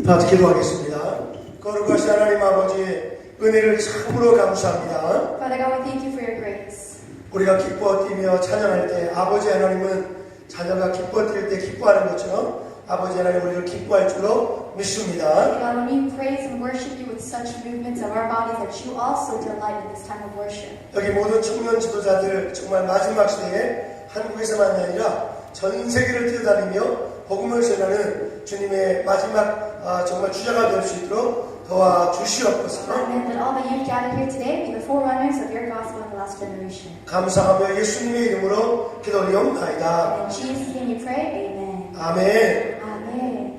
다 기도하겠습니다. 거룩하신 하나님 아버지의 은혜를 참으로 감사합니다. Father God, we thank you for your grace. 우리가 기뻐 뛰며 찬양할 때 아버지 하나님은 자녀가 기뻐 뛸 때 기뻐하는 것처럼 아버지 하나님 우리를 기뻐할 줄로 믿습니다. God, when we praise and worship you with such movements of our bodies, that you also delight in this time of worship. 여기 모든 청년 지도자들 정말 마지막 시대에 한국에서만이 아니라 전 세계를 뛰어다니며 복음을 전하는 주님의 마지막 정말 주자가 될 수 있도록 도와주시옵소서. Amen. That all the youth gathered here today be the forerunners of your gospel in the last generation. 감사하며 예수님의 이름으로 기도드리옵나이다. In Jesus' name we pray. Amen. 아멘. Amen.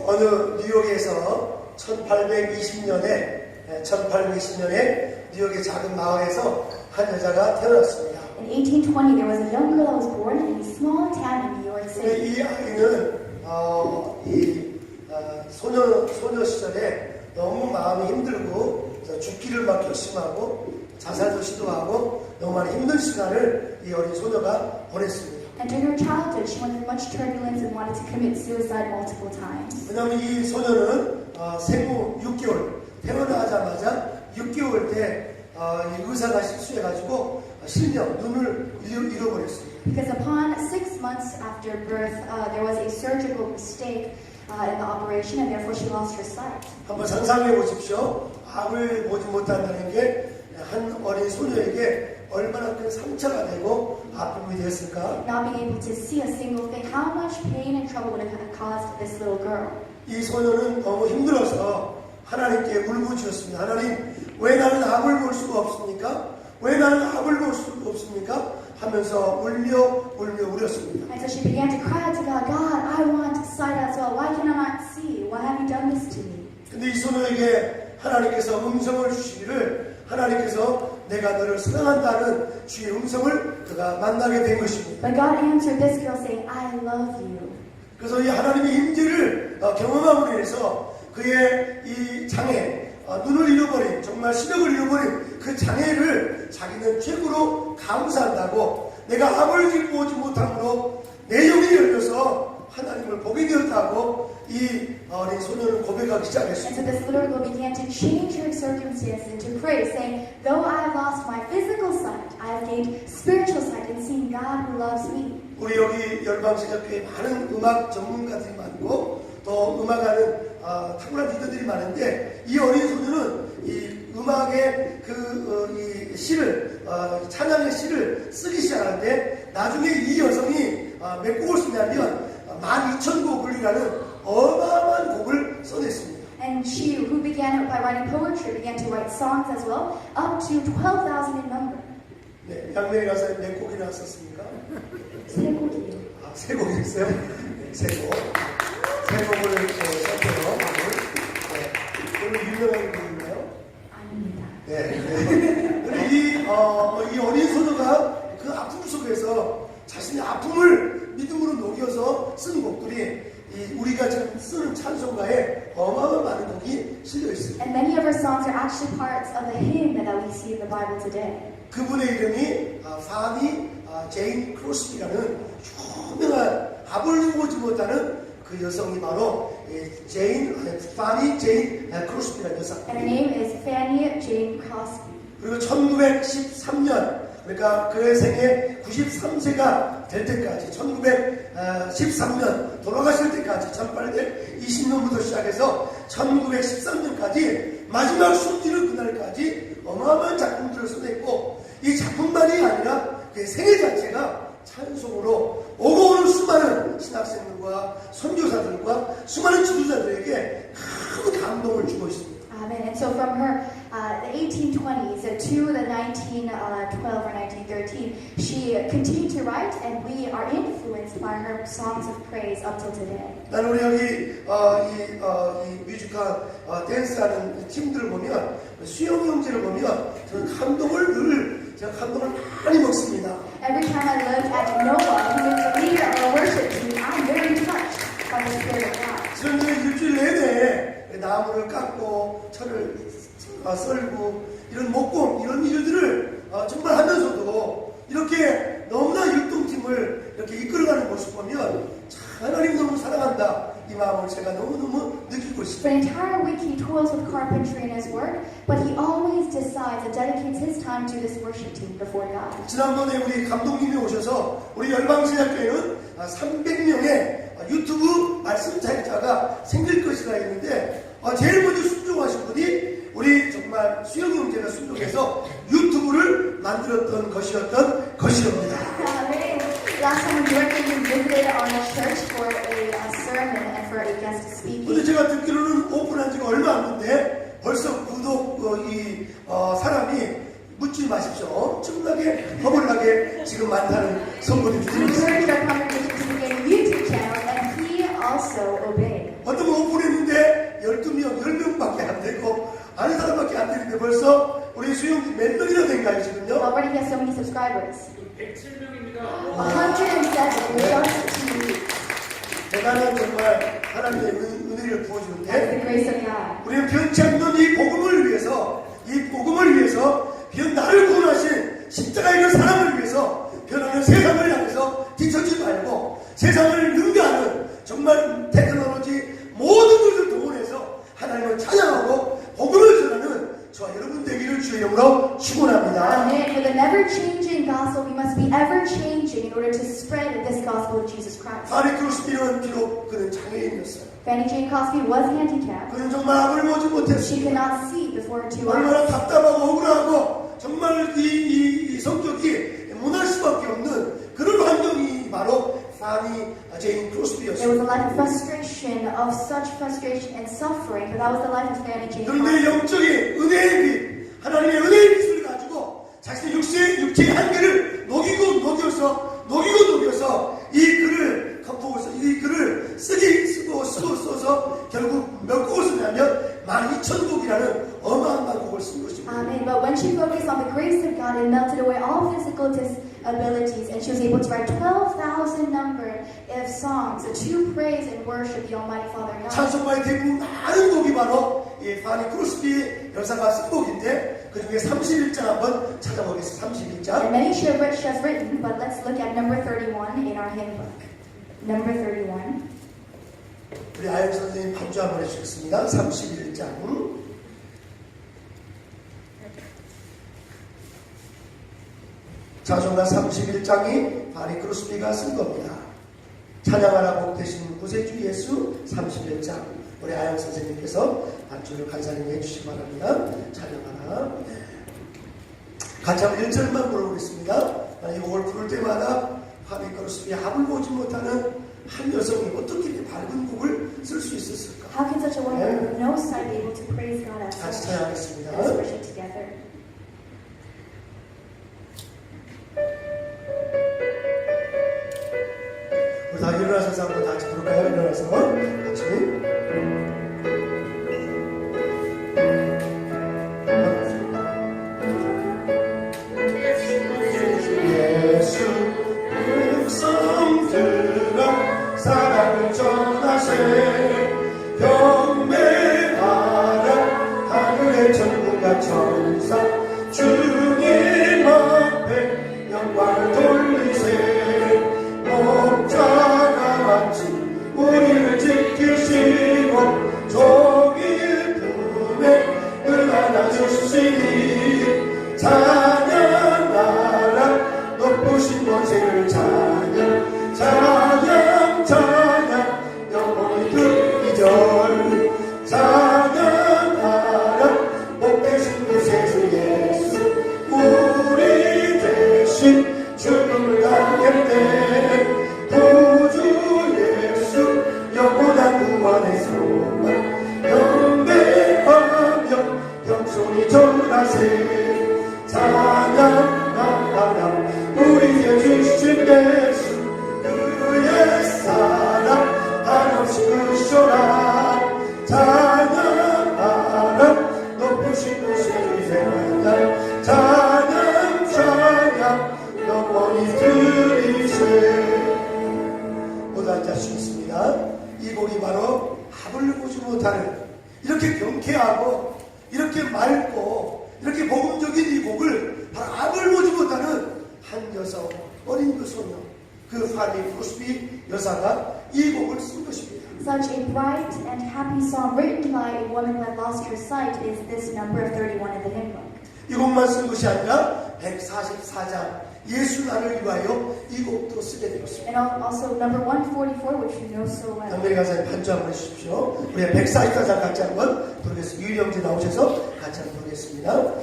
어느 뉴욕에서 1820년에 뉴욕의 작은 마을에서 한 여자가 태어났습니다. In 1820, there was a young girl that was born in a small town in New York 근데 City. 이 아이는 소녀 시절에 너무 마음이 힘들고 죽기를 막 결심하고 자살도 시도하고 너무 많이 힘든 시간을 이 어린 소녀가 보냈습니다. And during her childhood, she went through much turbulence and wanted to commit suicide multiple times. 왜냐하면 이 소녀는 생후 6개월 태어나자마자 6개월 때 이 의사가 실수해가지고 실명 눈을 잃어버렸습니다. Because upon 6 months after birth, there was a surgical mistake in the operation, and therefore she lost her sight. 한번 상상해 보십시오. 앞을 보지 못한다는 게 한 어린 소녀에게 얼마나 큰 상처가 되고 아픔이 되었을까? Not being able to see a single thing, how much pain and trouble would have caused this little girl? 이 소녀는 너무 힘들어서 하나님께 울부짖었습니다. 하나님, 왜 나는 앞을 볼 수가 없습니까? 왜 나는 앞을 볼 수가 없습니까? 하면서 울며 울었습니다. And so she began to cry out to God, God, I want sight as well. Why can I not see? Why have you done this to me? 근데 이 소녀에게 하나님께서 음성을 주시기를 하나님께서 내가 너를 사랑한다는 주의 음성을 그가 만나게 된 것입니다. But God answered this girl saying, I love you. 그래서 이 하나님의 임재를 경험함으로 인해서 그의 이 장애, 눈을 잃어버린, 정말 시력을 잃어버린 그 장애를 자기는 최고로 감사한다고, 내가 앞을 보지 못함으로 내 영이 열려서 하나님을 보게 되었다고 이 어린 소녀는 고백하기 And so 시작했습니다. this little girl began to change her circumstances into praise, saying, though I have lost my physical sight, I have gained spiritual sight in seeing God who loves me. 우리 여기 열방세자교회에 많은 음악 전문가들이 많고 또 음악하는 탁월한 리더들이 많은데 이 어린 소녀는 이 음악의 이 시를 찬양의 시를 쓰기 시작하는데 나중에 이 여성이 몇 곡을 쓰냐면 12,000곡이라는 어마어마한 곡을 써냈습니다. And she, who began by writing poetry, began to write songs as well, up to 12,000 in number. 네, 양면이 가사님 몇 곡이나 썼습니까? 3곡이요. 세 곡이었어요? 네, 세 곡. 세 곡을 선택해서 오늘 유명한 곡인가요? 아닙니다. 네. 근데 이 어린 소녀가 그 아픔 속에서 자신의 아픔을 믿음으로 녹여서 쓴 곡들이 우리가 지금 쓰는 찬송가에 어마어마한 많은 곡이 실려 있습니다. And many of her songs are actually parts of the hymn that we see in the Bible today. 그분의 이름이 파니 제인 크로스비라는 유명한 앞을 보지 못하는 그 여성이 바로 파니 제인 크로스비라는 여성. And her name is Fanny Jane Crosby. 그리고 1913년 그러니까 그의 생애 93세가 될 때까지 1913년 돌아가실 때까지 1820년부터 시작해서 1913년까지 마지막 숨지는 그날까지 어마어마한 작품들을 써냈고 이 작품만이 아니라 그의 생애 자체가 찬송으로 오고 오는 수많은 신학생들과 선교사들과 수많은 지도자들에게 큰 감동을 주고 있습니다. Amen. And so from her the 1820s to the 1912 or 1913, she continued to write, and we are influenced by her songs of praise up till today. 나는 우리 여기 이 뮤지컬 댄스하는 팀들을 보면 수영 형제를 보면 저는 제가 감동을 많이 먹습니다. Every time I look at Noah, who is the leader of our worship team, I'm very touched by the Spirit of God. 지난주에 일주일 내내 나무를 깎고 철을 썰고 이런 목공 이런 일들을 정말 하면서도 이렇게 너무나 율동팀을 이렇게 이끌어가는 모습 보면 하나님 너무 사랑한다 이 마음을 제가 너무너무 느끼고 For 있습니다. an entire week, he toils with carpentry in his work, but he always decides and dedicates his time to this worship team before God. 지난번에 우리 감독님이 오셔서 우리 열방신학교에는 300명의 유튜브 말씀 자격자가 생길 것이라 했는데 제일 먼저 순종하신 분이 우리 정말 수영이 형제가 순종해서 유튜브를 만들었던 것이었던 것이옵니다. Last time we worked, we visited our church for a sermon and for a guest 근데 speaking. 제가 듣기로는 오픈한 지가 얼마 안 됐는데 벌써 구독 사람이 묻지 마십시오. 엄청나게 허벌나게 지금 많다는 선물이 We 드리고 있습니다. encouraged our congregation to begin a YouTube channel, and he also obeyed. 어떤 분 오픈했는데 12명, 10명밖에 안 되고 아는 사람밖에 안 되는데 벌써 우리 수영님 몇 명이나 된가요 지금요? Already he has so many subscribers. 107명입니다. 107 in just 2 weeks. 대단한 정말 하나님의 은혜를 That's 부어주는데 the grace of God. 우리는 변치 않는 이 복음을 위해서 나를 구원하신 십자가의 그 사랑을 위해서 변하는 세상을 향해서 뒤처지 말고 세상을 능가하는 정말 테크놀로지 모든 것을 동원해서 하나님을 찬양하고 복음을 전하는 저와 여러분 되기를 주의 이름으로 축원합니다. Amen. With a never-changing gospel, we must be ever-changing in order to spread this gospel of Jesus Christ. 파리 크루스비는 비록 그는 장애인이었어요. Fanny Jane Crosby was handicapped. 그는 정말 앞을 보지 She 못했어요. could not see before her two 얼마나 eyes. 답답하고 억울하고 정말 이 성격이 무날 수밖에 없는 그런 환경이 바로 파니 제인 It was 크루스비였어요. a life of frustration, of such frustration and suffering, but that was the life of Fanny Jane 그런데 Crosby. 영적인 은혜의 빛, 하나님의 은혜의 빛을 가지고 자신의 육체의 한계를 녹여서 이 글을 컴포고서 이 글을 써서 결국 몇 곡을 쓰냐면 12,000곡이라는 어마어마한 곡을 쓴 것입니다. Amen. But when she focused on the grace of God, it melted away all physical disabilities, and she was able to write 12,000 number of songs to praise and worship the Almighty Father God. 찬송가의 대부분 많은 곡이 바로 이 파니 크루스비 여사가 쓴 곡인데 그 중에 31장 한번 찾아보겠습니다. 31장. And many she has written, but let's look at number 31 in our hymn book. Number 31. 우리 아영 선생님 반주 한번 해주시겠습니다. 31장. 찬송가 31장이 파니 크루스비가 쓴 겁니다. 찬양하라 복되신 구세주 예수 31장. 우리 아영 선생님께서 반주를 간사님 해주시기 바랍니다. 찬양하라. 같이 한번 1절만 불러보겠습니다. 이 곡을 부를 때마다 파니 크루스비 합을 보지 못하는 한 여성이 어떻게 이렇게 밝은 곡을 쓸 수 있었을까? How can such a woman with no sight be able to praise God as 같이 such? 찬양하겠습니다. Let's worship together. 우리 다 일어나서 한번 같이 부를까요? 일어나서 같이. 예수 육성 들어 사랑을 전하세 경배하라 하늘의 천군과 천사 주님 앞에 영광을 돌리세 목자가 마치 우리를 지키시고 종일 품에 은하나 주시니 찬양하라 높으신 권세를 찬양 영원히 듣기절 찬양하라 복되신 구세주 예수 우리 대신 죽음을 당했네 구주 예수 영원한 구원의 소망 경배하며 겸손히 전하세 찬양하라 우리의 주신 예수 그의 사랑 한없이 크셔라 찬양하라 높으신 구세주의 찬양 영원히 들리세 모두 앉으시겠습니다. 이 곡이 바로 합을 보지 못하는 이렇게 경쾌하고 이렇게 맑고 이렇게 복음적인 이 곡을 바로 합을 보지 못하는 한 여성 어린 그 소녀 그 파니 크루스비 여사가 이 곡을 쓴 것입니다. Such a bright and happy song written by a woman who had lost her sight is this number 31 in the hymn book. 이곡만 쓴 것이 아니라 144장 예수 나를 위하여 이 곡도 쓰게 되었습니다. And also number 144, which you know so well. 강렬히 가사님 반주 한번 해주십시오. 우리 144장 같이 한번 부르겠습니다. 유희영지 나오셔서 같이 한번 부르겠습니다.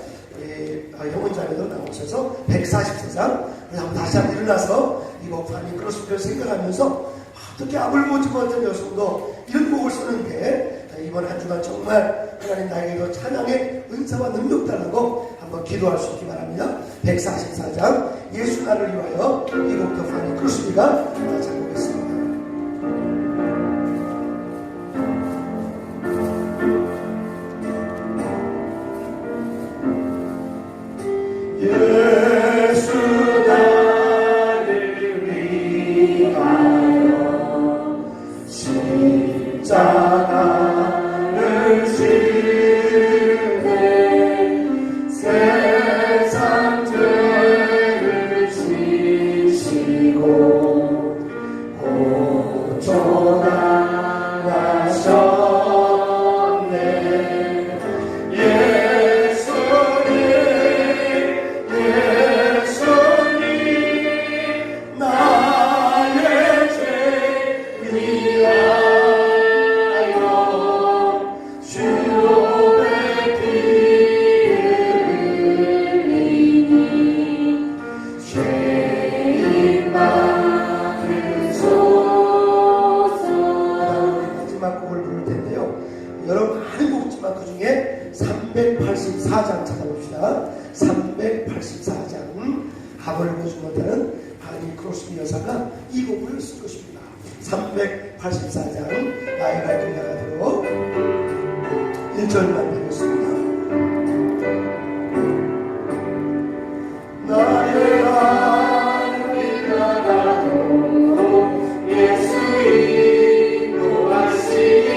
우리 형은 자매도 나오셔서 144장 우리 한번 다시 한번 일어나서 이 곡 아니 그렇습니다 생각하면서 어떻게 앞을 보지 못한 여성도 이런 곡을 쓰는데 이번 한 주간 정말 하나님 나에게도 찬양의 은사와 능력 달라고 한번 기도할 수 있기 바랍니다. 144장 예수 나를 위하여 이 곡도 아니 그렇습니까? 잘 보겠습니다. 예수 나를 위하여 십자가를 지네 세상 죄를 지시고 고쳐나가셨네 여러분 많은 곡 있지만 그 중에 384장 찾아봅시다. 384장 합을 보지 못하는 바니 크로스비 여사가 이 곡을 쓴 것입니다. 384장 나이가 끝나가도록 1절만 보겠습니다. 나의 하늘 빛나가도 예수 인도하시니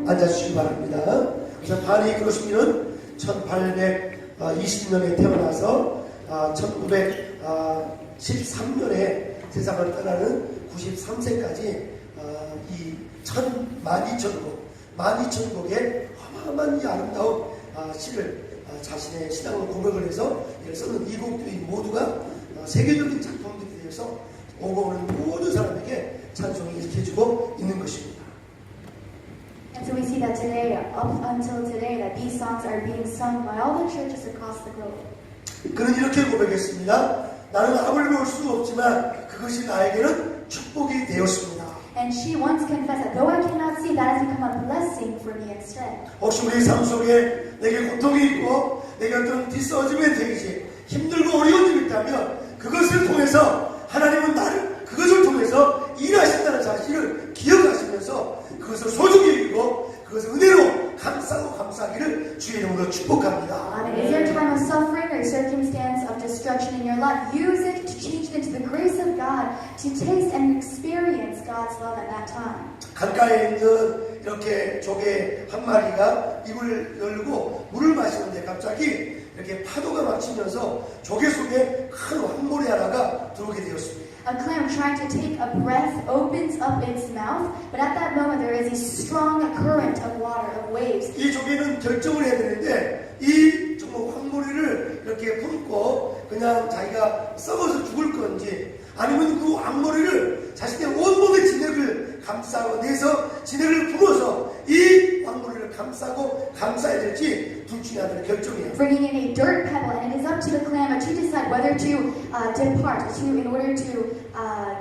앉아주시기 바랍니다. 그래서 바니 크로스비는 1820년에 태어나서 1913년에 세상을 떠나는 93세까지 이 12,000곡의 어마어마한 이 아름다운 시를 자신의 신앙을 고백을 해서 썼는 이 곡들이 모두가 세계적인 작품들이 되어서 오고 오는 모든 사람에게 찬송이 일으켜주고 있는 것입니다. And so we see that today, up until today, that these songs are being sung by all the churches across the globe. 그는 이렇게 고백했습니다. 나는 앞을 볼 수 없지만 그것이 나에게는 축복이 되었습니다. And she once confessed that though I cannot see, that has become a blessing for me instead. 혹시 우리 삶 속에 내게 고통이 있고 내게 어떤 디스어지멘트이지 힘들고 어려운 일이 있다면 그것을 통해서 하나님은 나를 그것을 통해서 일하신다는 사실을 기억하시면서 그것을 소중히 여기고 그것을 은혜로 감싸고 감싸기를 주의 이름으로 축복합니다. Is there a time of suffering or a circumstance of destruction in your life? Use it to change it into the grace of God, to taste and experience God's love at that time. 강가에 있는 이렇게 조개 한 마리가 입을 열고 물을 마시는데 갑자기 이렇게 파도가 막 치면서 조개 속에 큰 황모리 하나가 들어오게 되었습니다. A clam trying to take a breath opens up its mouth, but at that moment there is a strong current of water, of waves. 이 조개는 결정을 해야 되는데 이 정말 황모리를 이렇게 품고 그냥 자기가 썩어서 죽을 건지 아니면 그 황모리를 자신의 온몸의 진액을 감싸내서 진액을 부어서 이 황모리를 감싸고 감싸야 될지 둘 중에 하나를 결정해요. Bringing in a dirt pebble, and it is up to the clam to decide whether to depart, in order to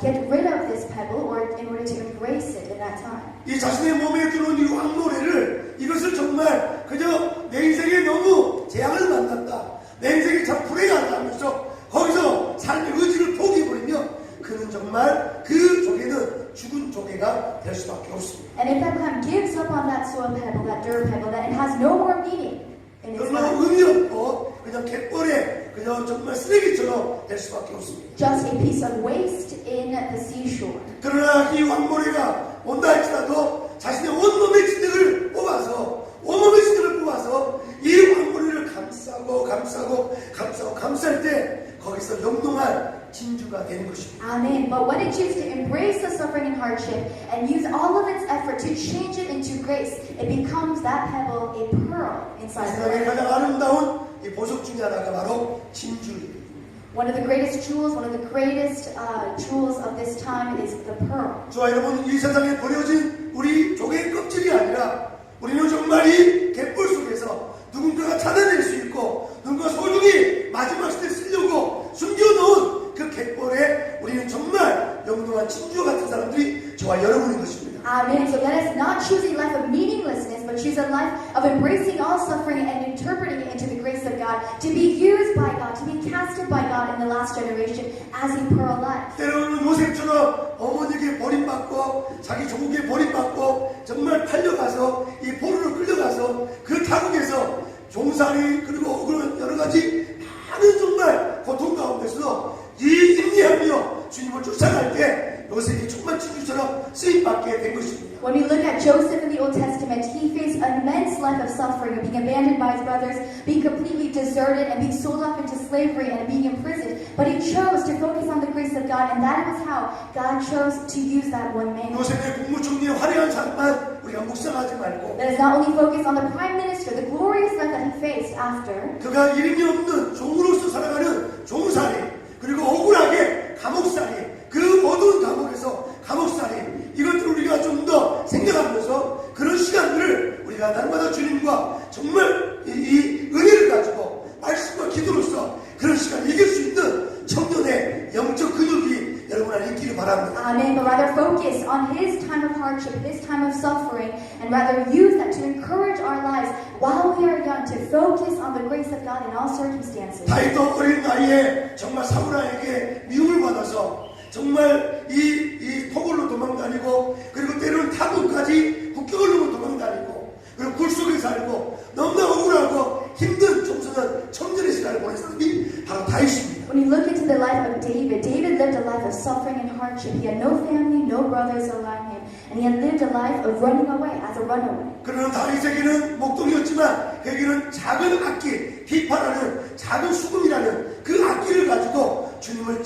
get rid of this pebble, or in order to embrace it in that time. 이 자신의 몸에 들어온 이 황모리를 이것을 정말 그저 내 인생에 너무 재앙을 만났다. 내 인생이 참 불행하다 하면서 거기서 삶의 의지를 포기해버리면 그는 정말 그 조개는 죽은 조개가 될 수밖에 없습니다. And if Abraham gives up on that soil pebble, that dirt pebble, then it has no more meaning in its 별로 life. 의미 없고 그냥 갯벌에 그냥 정말 쓰레기처럼 될 수밖에 없습니다. Just a piece of waste in the seashore. 그러나 이 왕모래가 온다 할지라도 자신의 온몸의 진흙을 뽑아서 온몸의 진흙을 뽑아서 이 왕모래를 감쌀 때 거기서 영롱한 진주가 되는 것입니다. Amen. But when it chooses to embrace the suffering and hardship and use all of its effort to change it into grace, it becomes that pebble a pearl inside the 세상에 life. 가장 아름다운 이 보석 중에 하나가 바로 진주입니다. One of the greatest jewels, one of the greatest jewels of this time is the pearl. 저와 여러분, 이 세상에 버려진 우리 조개의 껍질이 아니라 우리는 정말 이 갯벌 속에서 누군가가 찾아낼 수 있고 누군가 소중히 마지막 시대에 쓰려고 숨겨놓은 그 갯벌에 우리는 정말 영롱한 진주와 같은 사람들이 저와 여러분인 것입니다. Amen. So let us not choose a life of meaninglessness, but choose a life of embracing all suffering and interpreting it into the grace of God, to be used by God, to be casted by God in the last generation as a pearl life. 때로는 요셉처럼 어머니에게 버림받고 자기 조국에 버림받고 정말 팔려가서 이 포로로 끌려가서 그 타국에서 종살이 그리고 억울한 여러 가지 많은 정말 고통 가운데서 이 인내하며 주님을 쫓아갈 때 요셉이 정말 진주처럼 쓰임받게 된 것입니다. When we look at Joseph in the Old Testament, he faced an immense life of suffering, of being abandoned by his brothers, being completely deserted, and being sold off into slavery and being imprisoned. But he chose to focus on the grace of God, and that was how God chose to use that one man. 요셉의 국무총리의 화려한 삶만 우리가 묵상하지 말고 Let us not only focus on the prime minister, the glorious life that he faced after, 그가 이름이 없는 종으로서 살아가는 종살이 그리고 억울하게 감옥살이 그 어두운 감옥에서 감옥살이 이것들을 우리가 좀 더 생각하면서 그런 시간들을 우리가 날마다 주님과 정말 이 은혜를 가지고 말씀과 기도로서 그런 시간을 이길 수 있는 청년의 영적 근육이 여러분 안에 있기를 바랍니다. Amen. But rather focus on his time of hardship, his time of suffering, and rather use that to encourage our lives while we are young, to focus on the grace of God in all circumstances. 다윗도 어린 나이에 정말 사울에게 미움을 받아서 정말 이 토굴로 도망다니고 그리고 때로는 타국까지 국경을 넘어 도망다니고 그리고 굴 속에 살고 너무나 억울하고 힘든 청소년 청년의 시간을 보낸 사람이 바로 다윗입니다. When you look into the life of David, David lived a life of suffering and hardship. He had no family, no brothers around him, and he had lived a life of running away as a runaway. 그러나 다윗에게는 목동이었지만 그에게는 작은 악기, 비파라는 작은 수금이라는 그 악기를 가지고 주님을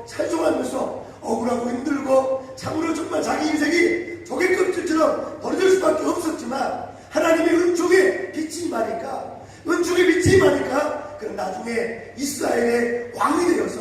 찬송하면서 억울하고 힘들고 참으로 정말 자기 인생이 조개껍질처럼 버려질 수밖에 없었지만 하나님의 은총의 빛이 임하니까 그는 나중에 이스라엘의 왕이 되어서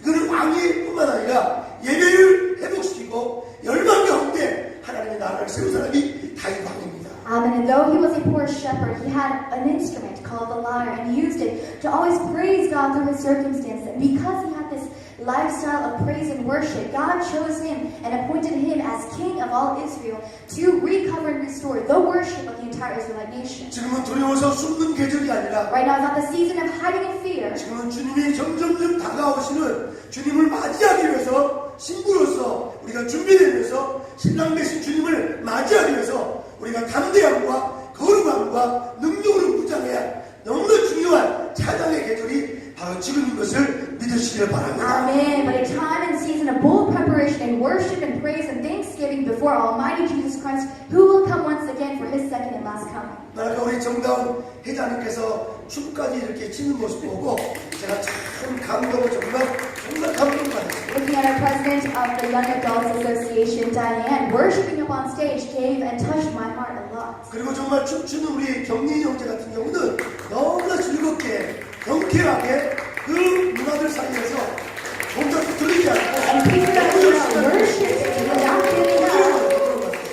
그는 왕이 뿐만 아니라 예배를 회복시키고 열방 가운데 하나님의 나라를 세운 사람이 다윗 왕입니다. And though he was a poor shepherd, he had an instrument called the lyre, and he used it to always praise God through his circumstances. And because he had this lifestyle of praise and worship, God chose him and appointed him as king of all Israel to recover and restore the worship of the entire Israelite nation. 지금은 두려워서 숨는 계절이 아니라 Right now is not the season of hiding in fear. 지금은 주님이 점점점 다가오시는 주님을 맞이하기 위해서 신부로서 우리가 준비되면서 신랑 되신 주님을 맞이하기 위해서 우리가 담대함과 거룩함과 능력으로 무장해야 너무나 중요한 찬양의 계절이 바로 지금인 것을 믿으시길 바랍니다. Amen. But a time and season of bold preparation and worship and praise and thanksgiving before Almighty Jesus Christ, who will come once again for his second and last coming. 아까 우리 정다운 회장님께서 춤까지 이렇게 치는 모습 보고 제가 참 정말 감동받았어요. Looking at our president of the Young Adults Association, Diane, worshiping up on stage gave and touched my heart a lot. 그리고 정말 춤추는 우리 경린 형제 같은 경우는 너무나 즐겁게 경쾌하게 그 문화들 사이에서 동작도 들리지 않고 And people that we worship without giving up.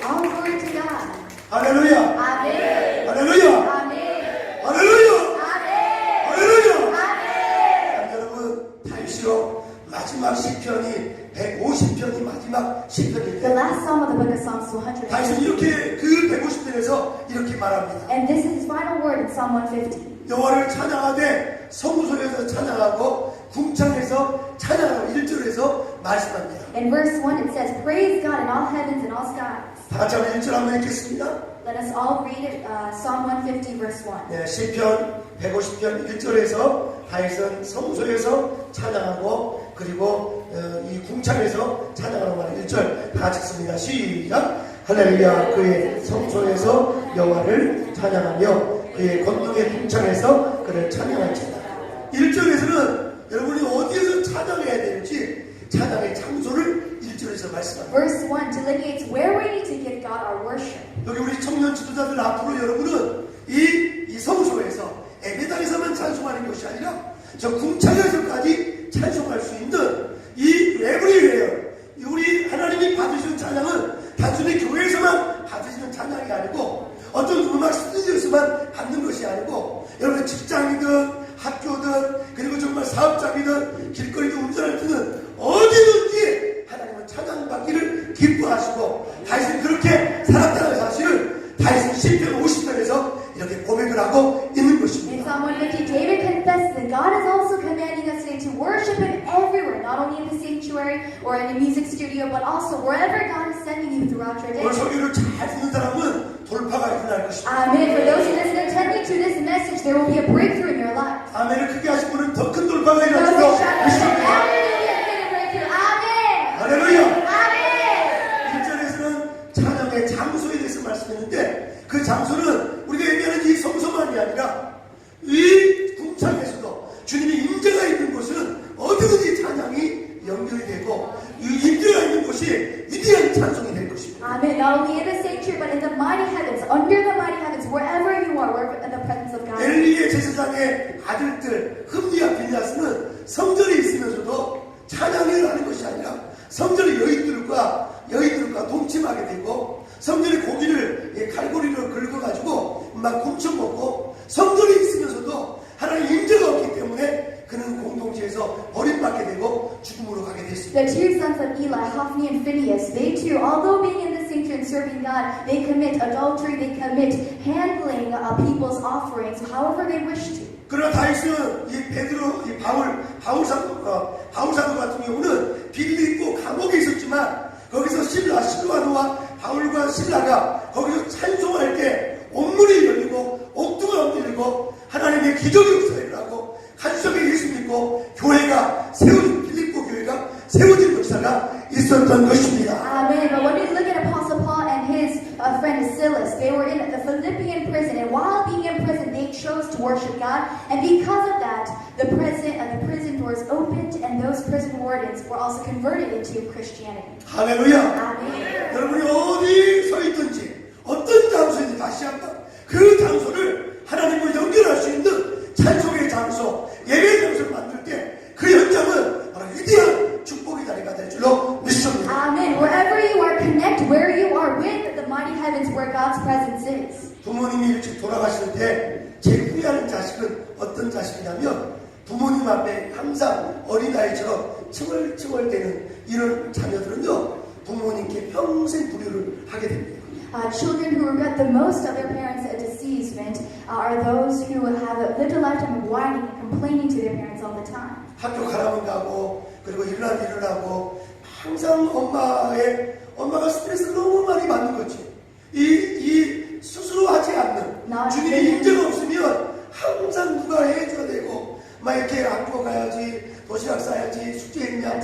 All glory to God. 할렐루야 Amen. 할렐루야 Amen. 할렐루야 Amen. 할렐루야. Amen. 여러분 다윗이요 마지막 시편이 150편이 마지막 The 시편인데 last psalm of the book of Psalms 200. 다윗은 이렇게 그 150편에서 이렇게 말합니다. And this is his final word in Psalm 150. 여호와를 찬양하되 성소에서 찬양하고 궁창에서 찬양하고 1절에서 말씀합니다. In verse 1 it says, praise God in all heavens and all skies. 다 같이 한번 1절 한번 읽겠습니다. Let us all read it, Psalm 150 verse 1. 네, 시편 150편 1절에서 다윗은 성소에서 찬양하고 그리고 이 궁창에서 찬양하는 말 1절 다 같이 읽습니다. 시작. 할렐루야. 그의 성소에서 여호와를 찬양하며 그의 권능의 궁창에서 그를 찬양할지다. 1절에서는 여러분이 어디에서 찬양해야 될지 찬양의 장소를 1절에서 말씀합니다. Verse 1 delineates where we need to give God our worship. 여기 우리 청년 지도자들 앞으로 여러분은 이 성소에서 예배당에서만 찬송하는 것이 아니라 저 궁창에서까지 찬송할 수 있는 이 에브리웨어 우리 하나님이 받으시는 찬양은 단순히 교회에서만 받으시는 찬양이 아니고 어떤 음악 스튜디오에서만 받는 것이 아니고 여러분 직장이든 학교든 그리고 정말 사업장이든 길거리도 운전할 때는 어디든지 하나님은 찬양받기를 기뻐하시고 다윗은 그렇게 살았다는 사실을 다윗은 시편 50편에서 이렇게 고백을 하고 있는 In 것입니다. Psalm 150, David confesses that God is also commanding us today to worship Him everywhere, not only in the sanctuary or in a music studio, but also wherever God is sending you throughout your 오늘 day. 설교를 잘 듣는 사람은 돌파가 일어날 것입니다. Amen. For those who listen intently to this message, there will be a breakthrough in your life. 아멘을 크게 하신 분은 더 큰 돌파가 Those 일어날 who 줄 shout 믿습니다. hallelujah, get a breakthrough. Amen. 할렐루야. Amen. 1절에서는 찬양의 장소에 대해서 말씀했는데 그 장소는 우리가 얘기하는 이 성소만이 아니라 이 궁창에서도 주님의 임재가 있는 곳은 어디든지 찬양이 연결이 되고 이 임재가 있는 곳이 위대한 찬송이 될 것입니다. Amen. Not only in the sanctuary, but in the mighty heavens, under the mighty heavens, wherever you are, wherever in the presence of God. 엘리의 제사장의 아들들 흠니와 비냐스는 성전에 있으면서도 찬양을 하는 것이 아니라 성전의 여인들과 동침하게 되고 성전의 고기를 칼고리로 긁어가지고 막 훔쳐먹고 성전에 있으면서도 하나님 임재가 없기 때문에 그는 공동체에서 버림받게 되고 죽음으로 가게 됐습니다. The two sons of Eli, Hophni and Phinehas, they too, although being in the sanctuary and serving God, they commit adultery, they commit handling people's offerings however they wish to. 그러나 다윗은 이 베드로, 이 바울 사도 같은 경우는 빌립보 감옥에 있었지만 거기서 실로아노와 바울과 신라가 거기서 찬송할 때 옥문이 열리고 옥두가 엎드리고 하나님의 기적이 역사를 한석에 예수 믿고 교회가 빌립보 교회가 세워진 역사가 있었던 것입니다. Amen. But when we look at Apostle Paul and his friend Silas, they were in the Philippian prison, and while being in prison, they chose to worship God. And because of that, the prison doors opened, and those prison wardens were also converted into Christianity. 할렐루야. Amen. 여러분이 어디 서 있든지 어떤 장소인지 다시 한번 그 장소를 하나님과 연결할 수 있는 찬송의 장소, 예배의 장소를 만들 때 그 현장은 바로 위대한 축복의 자리가 될 줄로 믿습니다. Amen. Wherever you are, connect where you are with the mighty heavens where God's presence is. 부모님이 일찍 돌아가실 때 제일 후회하는 자식은 어떤 자식이냐면 부모님 앞에 항상 어린아이처럼 칭얼칭얼대는 이런 자녀들은요 부모님께 평생 불효를 하게 됩니다. Children who regret the most of their parents' deceasement are those who have lived a lifetime of whining and complaining to their parents all the time. 학교 가라면 가고 그리고 일어나면 일어나고 항상 엄마가 스트레스를 너무 많이 받는 거지. 이 스스로 하지 않는 주님의 임재가 없으면 항상 누가 해줘야 되고 막 이렇게 학교 가야지 도시락 싸야지 숙제했냐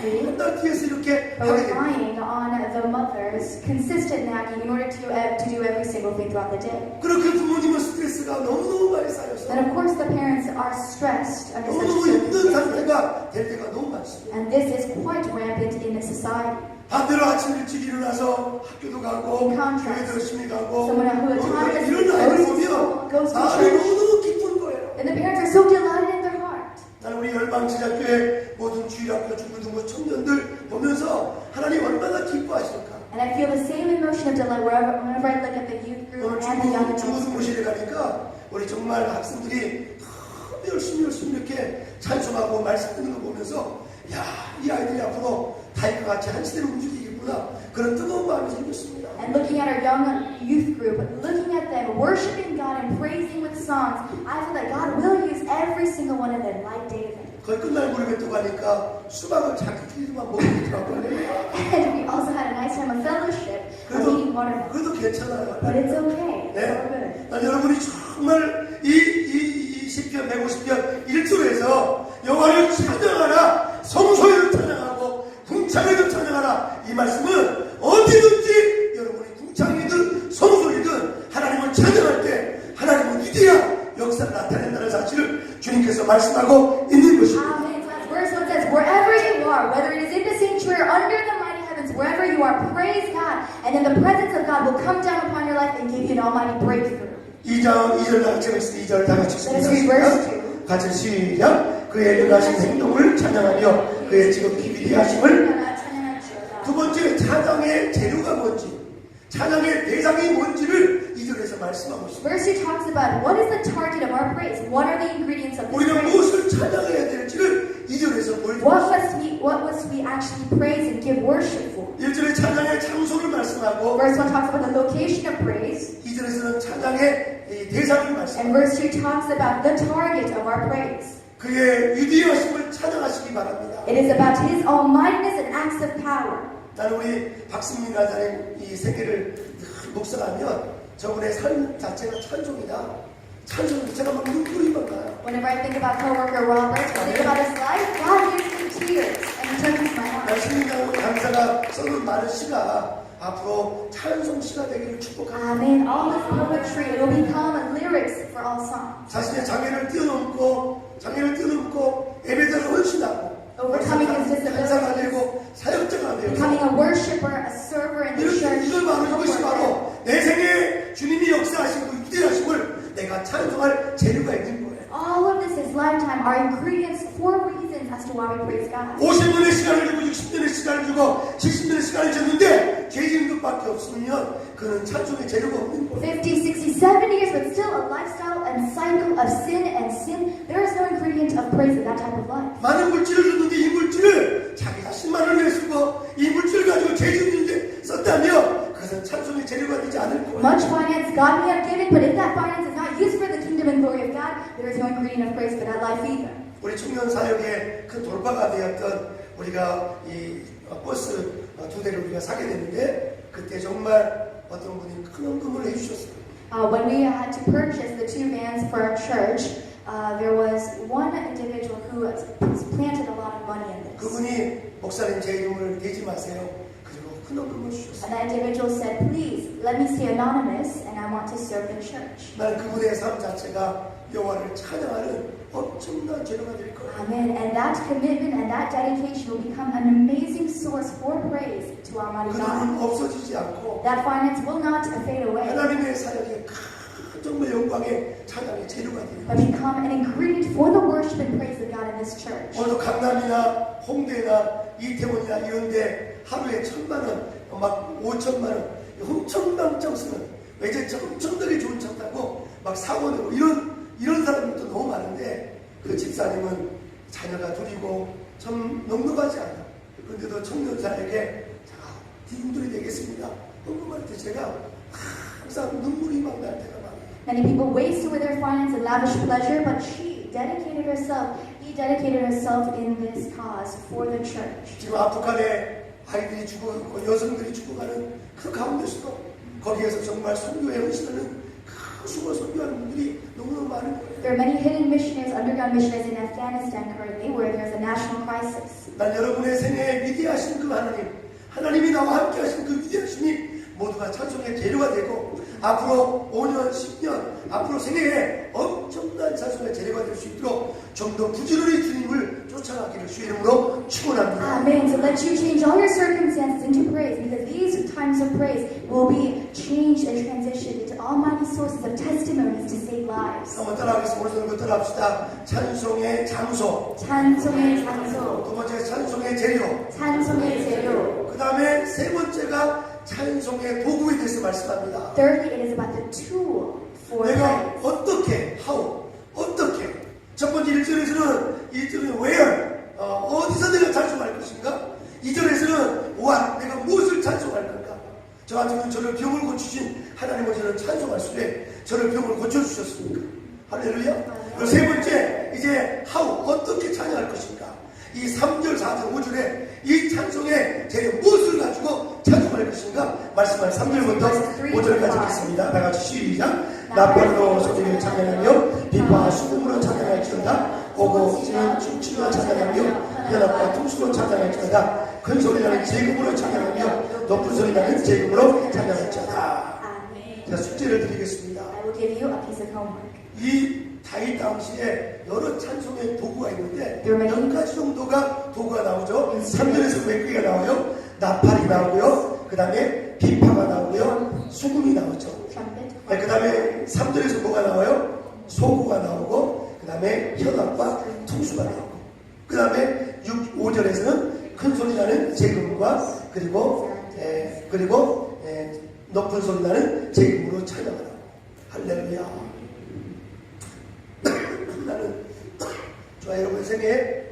맨날 뒤에서 이렇게 하게 됩니다. Relying on the mother's consistent nagging in order to do every single thing throughout the day. 그렇게 부모님은 스트레스가 너무너무 많이 쌓여서 And of course the parents are stressed under such 너무너무 힘든 circumstances. 상태가 될 때가 너무 많습니다. And this is quite rampant in society. 반대로 아침 일찍 일어나서 학교도 가고 In contrast, 교회도 열심히 가고 someone who autonomously 이런 아이를 goes to school, 보면 goes to 마음이 church, 너무너무 기쁜 거예요. and the parents are so delighted in their heart. 나는 우리 열방제자교회 모든 주일학교 중고등부 청년들 보면서 하나님 얼마나 기뻐하실까. And I feel the same emotion of delight whenever I look at the youth group 오늘 and the young adults. 중고등부실에 가니까 우리 정말 학생들이 너무 열심히 이렇게 찬송하고 말씀 듣는 거 보면서 야, 이 아이들이 앞으로 다윗과 같이 한 시대로 움직이겠구나 그런 뜨거운 마음이 생겼습니다. And looking at our young youth group, looking at them worshiping God and praising with songs, I feel that God will use every single one of them, like David. 거의 끝날 무렵에 또 가니까 수박을 자기들만 먹더라고요. And we also had a nice time of fellowship of eating watermelon. 그래도 괜찮아요. But it's okay. It's all 네. good. 난 여러분이 정말 이 시편 150편 1절에서 여호와를 찬양하라, 성소에도 찬양하고 궁창에도 찬양하라, 이 말씀은 어디든지 여러분이 궁창이든 성소이든 하나님을 찬양할 때 하나님은 위대한 역사를 나타낸다는 사실을 주님께서 말씀하고 있는 것입니다. Amen. So as verse 1 says, wherever you are, whether it is in the sanctuary or under the mighty heavens, wherever you are, praise God. And then the presence of God will come down upon your life and give you an almighty breakthrough. 2절 다 같이 읽겠습니다. 2절 다 같이 Let us read verse 읽겠습니다. 같이 시작. 그의 능하신 행동을 찬양하며 그의 지극히 위대하심을. 두 번째, 찬양의 재료가 뭔지, 찬양의 대상이 뭔지를 2절에서 말씀하고 있습니다. Verse 2 talks about what is the target of our praise? What are the ingredients of this 우리가 praise? 무엇을 찬양해야 될지를 2절에서 보여줍니다. What must we actually praise and give worship for? 1절에 찬양의 장소를 말씀하고 Verse 1 talks about the location of praise, 2절에서는 찬양의 이 대상을 말씀합니다. and verse 2 talks about the target of our praise. 그의 위대하심을 찬양하시기 바랍니다. It is about His almightiness and acts of power. 나는 우리 박승민 가사님 이 세계를 묵상하면 저분의 삶 자체가 찬송이다. 찬송이 제가 막 눈물이 막 나요. Whenever I think about co-worker Robert, I think about his life, God gives me tears and He touches my heart. 승민 강사가 써놓은 많은 시가 앞으로 찬송 시가 되기를 축복합니다. Amen. All this poetry, it will become lyrics for all songs. 자신의 장애를 뛰어넘고 예배자를 헌신하고 Overcoming his 강사가 disabilities, 되고 사역자가 되고 becoming a worshiper, a server in the church. 이걸 바로 이것이 co-worker. 바로 내 생에 주님이 역사하신 그 위대하심을 내가 찬송할 재료가 있는 거예요. All of this is lifetime, are ingredients for reasons as to why we praise God. 50년의 시간을 주고 60년의 시간을 주고 70년의 시간을 줬는데 죄 지은 것밖에 없으면 그는 찬송의 재료가 없는 거예요. 50, 60, 70 years, but still a lifestyle and cycle of sin and sin. There is no ingredient of praise in that type of life. 많은 물질을 줬는데 이 물질을 자기 자신만을 위해 쓰고 이 물질을 가지고 죄 짓는데 썼다면 그것은 찬송의 재료가 되지 않을 거예요. Much finance God may have given, but if that finance is not used for the kingdom and glory of God, there is no ingredient of praise for that life either. 우리 청년 사역의 큰 돌파가 되었던 우리가 이 버스 두 대를 우리가 사게 됐는데 그때 정말 어떤 분이 큰 헌금을 해주셨어요. When we had to purchase the 2 vans for our church, there was one individual who planted a lot of money in this. 그분이 목사님 제 이름을 대지 마세요. 그리고 큰 헌금을 주셨어요. And that individual said, please, let me stay anonymous and I want to serve the church. 나는 그분의 삶 자체가 여호와를 찬양하는 엄청난 재료가 될 거예요. Amen. And that commitment and that dedication will become an amazing source for praise to Almighty 그 God. 돈은 없어지지 않고 That finance will not fade away, 하나님의 사역에 큰 정말 영광의 찬양의 재료가 되는 but 거예요. become an ingredient for the worship and praise of God in this church. 오늘도 강남이나 홍대나 이태원이나 이런데 하루에 1,000만 원, 막 5천만 원, 엄청난 쓰는 외제차 엄청나게 좋은 차 타고 막 사고 내고 이런 사람들도 너무 많은데 그 집사님은 자녀가 둘이고 참 넉넉하지 않아. 그런데도 청년사에게 자, 디딤돌이 되겠습니다. 헌금할 때 제가 항상 눈물이 막 날 때가 많아요. Many people waste away their finance and lavish pleasure, but he dedicated herself in this cause for the church. 지금 아프간에 아이들이 죽어가고 여성들이 죽어가는 그 가운데서도 거기에서 정말 선교에 헌신하는 그 수고 선교하는 분들이 너무너무 많은 거예요. There are many hidden missionaries, underground missionaries in Afghanistan currently, where there's a national crisis. 난 여러분의 생애에 위대하신 그 하나님이 나와 함께 하신 그 위대하심이 모두가 찬송의 재료가 되고 앞으로 5년, 10년, 앞으로 생애에 엄청난 찬송의 재료가 될 수 있도록 좀 더 부지런히 주님을 쫓아가기를 주의 이름으로 축원합니다. Amen. So let you change all your circumstances into praise, because these times of praise will be changed and transitioned into almighty sources of testimonies to save lives. 한번 따라하겠습니다. 오늘 그 따라합시다. 찬송의 장소. 찬송의 장소, 두 번째 찬송의 재료. 찬송의 재료. 그 다음에 세 번째가 찬송의 도구에 대해서 말씀합니다. Thirdly, it is about the tool for 내가 praise. 어떻게 첫 번째 1절에서는 where 어디서 내가 찬송할 것인가? 2절에서는 what 내가 무엇을 찬송할 저 같은 경우는 저를 병을 고치신 하나님을 저는 찬송할 수에 저를 병을 고쳐주셨습니까? 할렐루야. 그리고 세 번째, 이제 어떻게 찬양할 것인가? 이 3절, 4절, 5절에 이 찬송에 제가 무엇을 가지고 찬송할 것인가? 말씀할 3절부터 5절까지 읽겠습니다. 다 같이 시작. 나팔로 소리를 찬양하며 비파와 수금으로 찬양할지어다. 오고 지는 춤추며 찬양하며 연합과 통수로 찬양할지어다. 큰 소리 나는 제금으로 찬양하며 높은 소리 나는 제금으로 찬양할지어다. 제가 숙제를 드리겠습니다. I will give you a piece of homework. 이 다윗 당시에 여러 찬송의 도구가 있는데 There are many- 10가지 정도가 도구가 나오죠. 3절에서 몇 개가 나와요? 나팔이 나오고요. 그 다음에 비파가 나오고요. 수금이 나오죠. Trumpet. 네, 그 다음에 3절에서 뭐가 나와요? 소구가 나오고 그 다음에 현악과 통수가 나오고 그 다음에 5절에서는 큰 소리 나는 제금과 그리고 높은 소리 나는 제금으로 찬양하라고. 할렐루야. 나는 저와 여러분 생에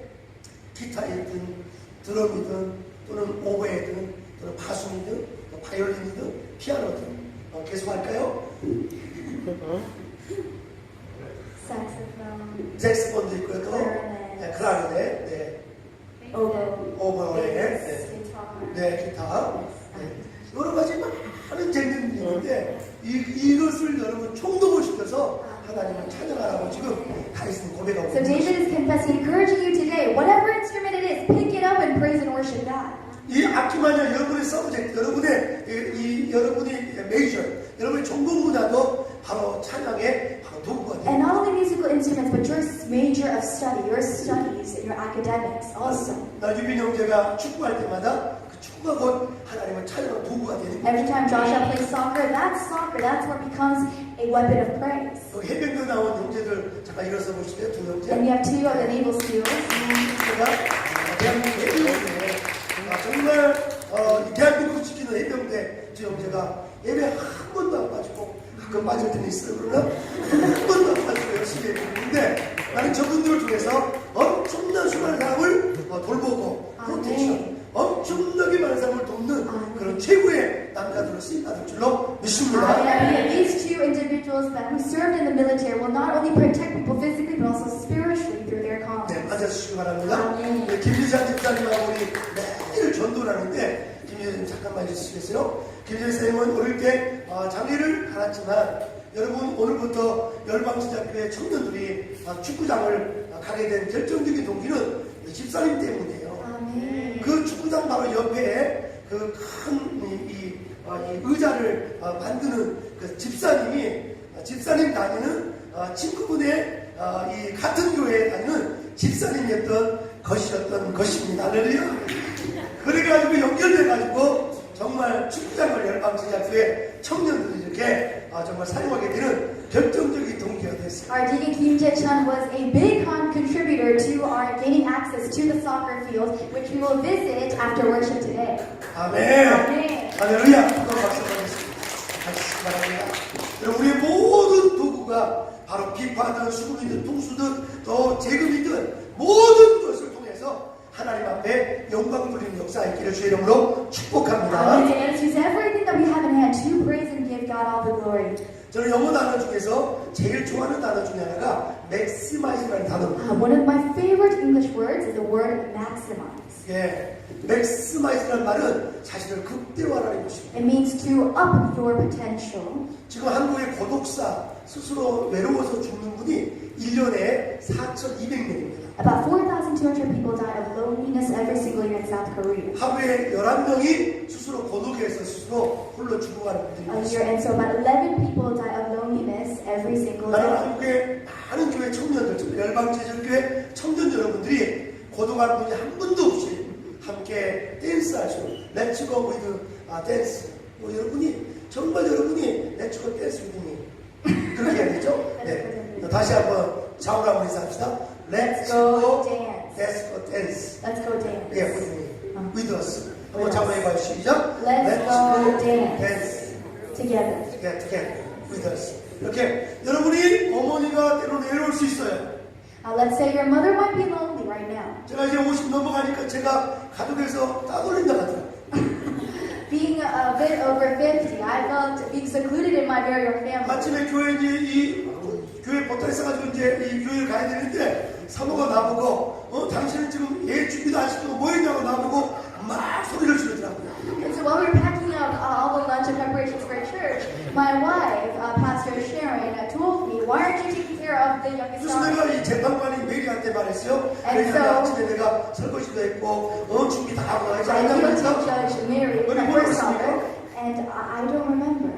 기타이든 드럼이든 또는 오보이든 또는 바순이든 바이올린이든 피아노든 계속할까요? Saxophone. 잭스폰도 있고요. 또 Clarinet. 클라리넷, 네, Oboe. 오보이, Bass. 네, Guitar. 네, 기타, 네. 여러 가지 많은 재미는 있는데 이것을 여러분 총동을 시켜서 하나님을 찬양하라고 지금 다윗은 고백하고 So David is confessing, encouraging you today, whatever instrument it is, pick it up and praise and worship God. 이 악기만요 여러분의 서브젝트, 여러분의 메이저, 여러분의 전공 분야도 바로 찬양의 바로 도구가 And 돼요. not only musical instruments, but your major of study, your studies, and your academics also. 나 유빈 형제가 축구할 때마다 그 축구가 곧 하나님을 찬양하는 도구가 되는 거예요. Every time Joshua plays soccer, that's where it becomes a weapon of praise. 여기 해병대 나온 형제들 잠깐 일어서 보실래요? 두 형제. And we have two of the naval SEALs. 제가 대한민국 해병대 정말 이 대한민국을 지키는 해병대 두 형제가 예배 한 번도 안 빠지고 가끔 빠질 때는 있어요. 그러나 한 번도 안 빠지고 열심히 예배했는데 나는 저분들을 통해서 엄청난 수많은 사람을 돌보고 프로텍션 엄청나게 많은 사람을 돕는 그런 최고의 남자들로 쓰임받을 줄로 믿습니다. And these two individuals that who served in the military will not only protect people physically, but also spiritually through their calling. 네, 앉아주시기 바랍니다. 아멘. 네, 김지찬 집사님하고 우리 매일 전도를 하는데 김지찬님 잠깐만 해주시겠어요? 김지찬 선생님은 어릴 때 장애를 알았지만 여러분 오늘부터 열방시작교회 청년들이 축구장을 가게 된 결정적인 동기는 집사님 때문이에요. 아멘. 그 축구장 바로 옆에 그 큰 이 의자를 만드는 그 집사님 다니는 친구분의 이 같은 교회에 다니는 집사님이었던 것입니다. 할렐루야. 그래가지고 연결돼가지고 정말 축구장을 열방시작교회 청년들이 이렇게 정말 사용하게 되는 결정적인 동기가 됐어요. Our Deacon Kim Jae-chun was a big contributor to our gaining access to the soccer field, which we will visit after worship today. 아멘. 아멘. 할렐루야. 또 박수 보내겠습니다. 같이 바랍니다. 여러분, 우리의 모든 도구가 바로 비파든 수금이든 통수든 또 제금이든 모든 것을 통해서 하나님 앞에 영광 돌리는 역사 있기를 주의 이름으로 축복합니다. And to use everything that we have in hand to praise and give God all the glory. 저는 영어 단어 중에서 제일 좋아하는 단어 중에 하나가 maximize라는 단어입니다. One of my favorite English words is the word maximize. 예, maximize라는 말은 사실은 극대화라는 것입니다. It means to up your potential. 지금 한국의 고독사 스스로 외로워서 죽는 분이 1년에 4,200명입니다. About 4,200 people die of loneliness every single year in South Korea. 하루에 11명이 스스로 고독해서 스스로 홀로 죽어가는 분들이 A year, 있습니다. and so about 11 people die of loneliness every single 나는 day. 한국의 많은 교회 청년들, 특히 열방제절교회 청년 여러분들이 고독한 분이 한 분도 없이 함께 댄스하시고 Let's go with dance. 여러분이 정말 여러분이 Let's go dance with me 그렇게 해야 되죠? 네. 다시 한번 좌우로 한번 인사합시다. Let's go dance. Let's go dance. 예, with me. With us. 한번 좌우로 해봐요. 시작. Let's go dance. dance. Together. together with us. 이렇게 여러분이 어머니가 때로는 외로울 수 있어요. Let's say your mother might be lonely right now. 제가 이제 50 넘어가니까 제가 가족에서 따돌린다 하더라고요. being a bit over 50, I felt being secluded in my very own family. 아침에 교회 이제 이 교회 보따리 싸가지고 이제 이 교회를 가야 되는데 사모가 나보고 당신은 지금 예배 준비도 안 시키고 뭐 했냐고 나보고 막 소리를 지르더라고요. And so while we were packing up all the lunch and preparations for church, my wife, Pastor Sharon, told me, "Why aren't you taking care of the youngest 그래서 daughter?" 내가 이 재판관이 메리한테 말했어요. And 그래서 so- 아침에 내가 설거지도 했고 준비 다 하고 하지 I appealed to 않냐면서 Judge Mary, What do my you want first to say? daughter, and I don't remember.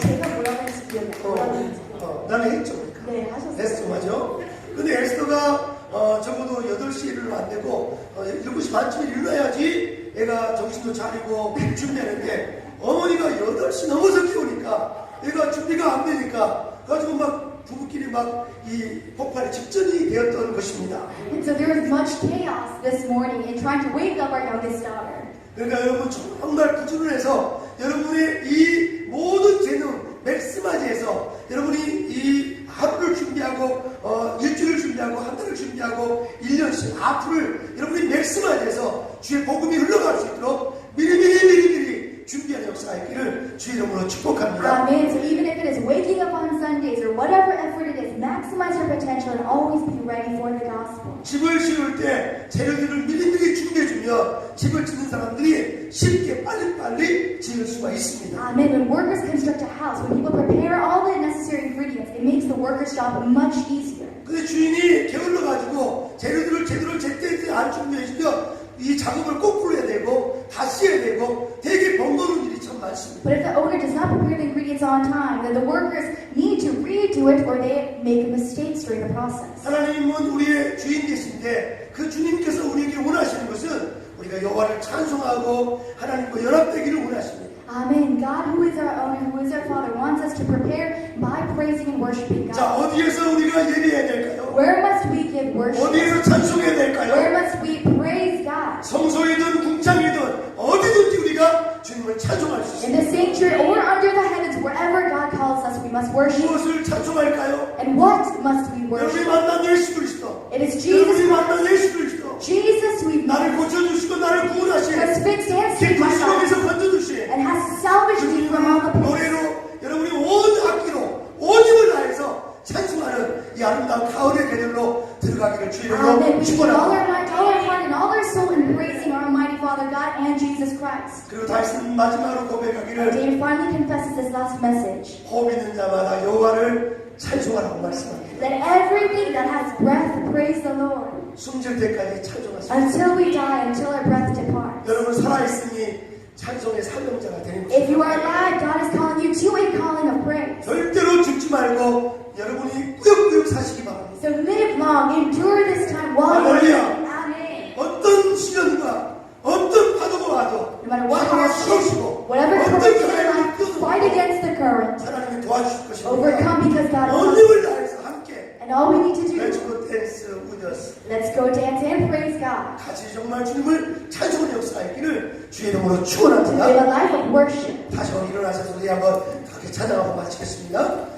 제가 뭐라고 했는지 기억이 안 나요. 나는 했죠. 네, 하셨어요. 에스더 맞죠? 근데 에스더가 적어도 8시에 일어나면 안 되고 7시 반쯤에 일어나야지 애가 정신도 차리고 준비하는데 어머니가 8시 넘어서 깨우니까 애가 준비가 안 되니까 가지고 막 부부끼리 막 이 폭발의 직전이 되었던 것입니다. And so there was much chaos this morning in trying to wake up our youngest daughter. 그러니까 여러분 정말 부지런해서 여러분의 이 모든 재능 맥스마지에서 여러분이 이 하루를 준비하고 일주일을 준비하고 한 달을 준비하고 1년씩 앞으로를 여러분이 맥스마지에서 주의 복음이 흘러갈 수 있도록 미리미리 준비하는 역사가 있기를 주의 이름으로 축복합니다. Amen. So even if it is waking up on Sundays or whatever effort it is, maximize your potential and always be ready for the gospel. 집을 지을 때 재료들을 미리미리 준비해주면 집을 짓는 사람들이 쉽게 빨리빨리 지을 수가 있습니다. Amen. When workers construct a house, when people prepare all the necessary ingredients, it makes the worker's job much easier. 근데 주인이 게을러가지고 재료들을 제때 안 준비해주면 이 작업을 거꾸로 해야 되고 다시 해야 되고 되게 번거로운 일이 참 많습니다. But if the owner does not prepare the ingredients on time, then the workers need to redo it or they make mistakes during the process. 하나님은 우리의 주인 되신데 그 주님께서 우리에게 원하시는 것은 우리가 여호와를 찬송하고 하나님과 연합되기를 원하십니다. Amen. God, who is our owner, who is our Father, wants us to prepare by praising and worshiping 자, God. 어디에서 우리가 예배해야 될까요? Where must we give worship? 어디에서 찬송해야 Where 될까요? must we praise God? 성소이든 궁창이든 어디든지 우리가 주님을 찬송할 수 In 있습니다. the sanctuary or under the heavens, wherever God calls us, we must worship. 무엇을 찬송할까요? And what must we 여러분이 worship? 만난 예수 그리스도. It is 여러분이 Jesus. 만난 예수 그리스도. Jesus we've met, 나를 고쳐주시고 나를 who 구원하신 has fixed and saved 깊은 my life 수렁에서 건져주신 and has salvaged me from all the pits. 노래로 여러분이 온 악기로 온 힘을 다해서 찬송하는 이 아름다운 가을의 계절로 들어가기를 주의로 Amen. We should put all 축원합니다. our mind, all our heart, and all our soul in praising our Almighty Father God and Jesus Christ. 그리고 다시는 마지막으로 And 고백하기를 David finally confesses this last message. 호흡 있는 자마다 여호와를 찬송하라고 말씀합니다. That everything that has breath, praise the Lord. 숨질 때까지 찬송하십시오. Until we die, until our breath departs. 여러분 살아있으니 찬송의 사명자가 되는 If you 것입니다. are alive, God is calling you to a calling of praise. 절대로 죽지 말고 여러분이 꾸역꾸역 사시기 바랍니다. So live long, endure this time while you're Hallelujah. living. Amen. 어떤 시련과 어떤 파도가 와도 No matter what 파도가 hardship, 쓰러지고 whatever 어떤 comes in your 결함이 life, 뛰어도 fight against the current. 하나님이 도와주실 것입니다. Overcome because God 온 loves 힘을 you. 다해서 함께 And all we need to do, Let's go dance with us. let's go dance and praise God. 같이 정말 주님을 찬송하는 역사가 있기를 주의 이름으로 To live 축원합니다. a life of worship. 다시 한번 일어나셔서 우리 한번 그렇게 찬양하고 마치겠습니다.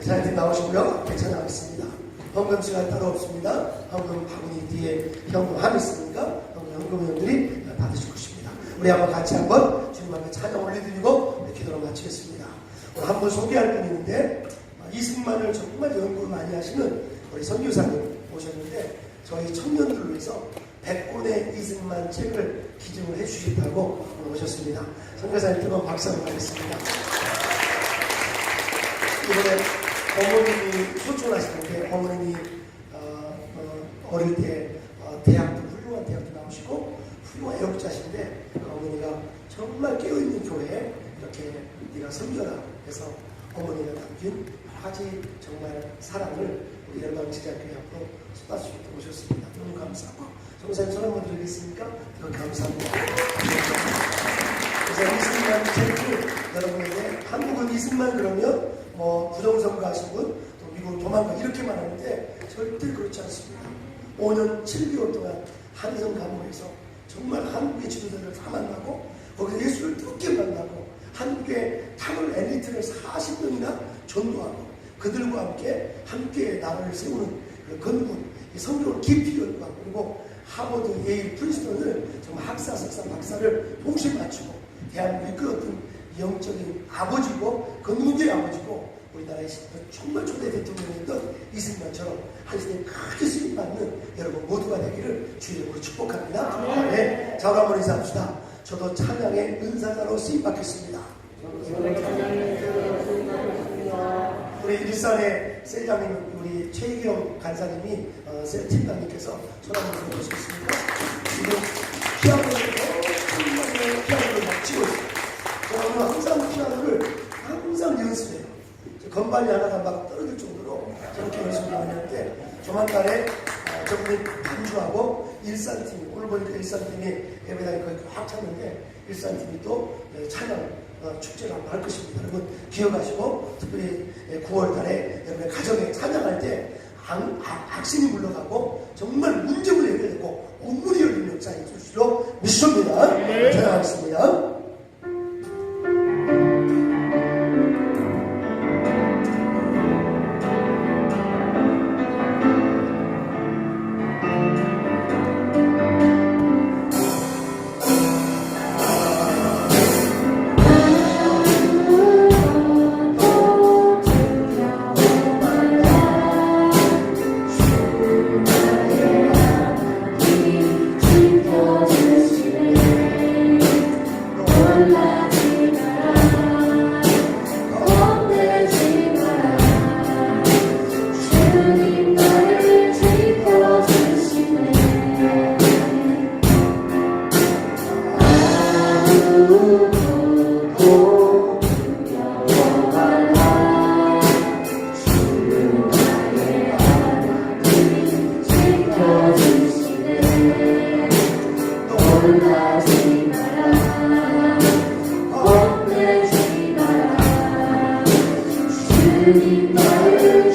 자녀님 나오시고요. 함께 찬양하겠습니다. 헌금 시간 따로 없습니다. 헌금 바구니 뒤에 현금함 있으니까 현금형들이 받으실 것입니다. 우리 한번 같이 한번 주님 앞에 찬양 올려드리고 우리 기도로 마치겠습니다. 오늘 한 분 소개할 분이 있는데 이승만을 정말 연구를 많이 하시는 우리 선교사님 오셨는데 저희 청년들을 위해서 100권의 이승만 책을 기증을 해주셨다고 오늘 오셨습니다. 선교사님 뜨거운 박수 한번 하겠습니다. 이번에 어머님이 소촌하시는데 어머님이 어릴 때 대학도 훌륭한 대학도 나오시고 훌륭한 애국자신데 어머니가 정말 깨어있는 교회에 이렇게 네가 섬겨라 해서 어머니가 남긴 아주 정말 사랑을 우리 열방지자교회 앞으로 쏟아주시고 오셨습니다. 너무 감사하고 정사님 손 한번 드리겠습니까? 너무 감사합니다. 그래서 이승만 책을 여러분에게 한국은 이승만 그러면 부정선거 하신 분, 또 미국으로 도망가 이렇게만 하는데 절대 그렇지 않습니다. 5년 7개월 동안 한성 감옥에서 정말 한국의 지도자들을 다 만나고 거기서 예수를 뜨겁게 만나고 한국의 탑을 엘리트를 40명이나 전도하고 그들과 함께 나라를 세우는 그 건국, 이 성경을 깊이 연구하고 그리고 하버드, 예일, 프린스턴을 정말 학사, 석사, 박사를 동시에 마치고 대한민국을 이끌었던 영적인 아버지고 그 문제의 아버지고 우리나라의 정말 초대 대통령이었던 이승만처럼 한 시대에 크게 쓰임받는 여러분 모두가 되기를 주의 이름으로 축복합니다. 네. 자, 우리 한번 인사합시다. 저도 찬양의 은사자로 쓰임받겠습니다. 우리 일산의 셀장님, 우리 최희경 간사님이 셀팀장님께서 손 한번 들어보시겠습니까? 지금 피아노를 막 치고 있어요. 저는 항상 피아노를 항상 연습해요. 건반이 하나가 막 떨어질 정도로 저렇게 연습을 하는데 조만간에 저분이 반주하고 일산팀이, 오늘 보니까 일산팀이 예배당이 거의 확 찼는데 일산팀이 또 찬양 축제를 한번 할 것입니다. 여러분 기억하시고 특별히 9월 달에 여러분의 가정에 찬양할 때 악신이 물러가고 정말 문제를 해결되고 온문이 열리는 역사에 있을수록 믿습니다. 찬양하겠습니다. 주님 나를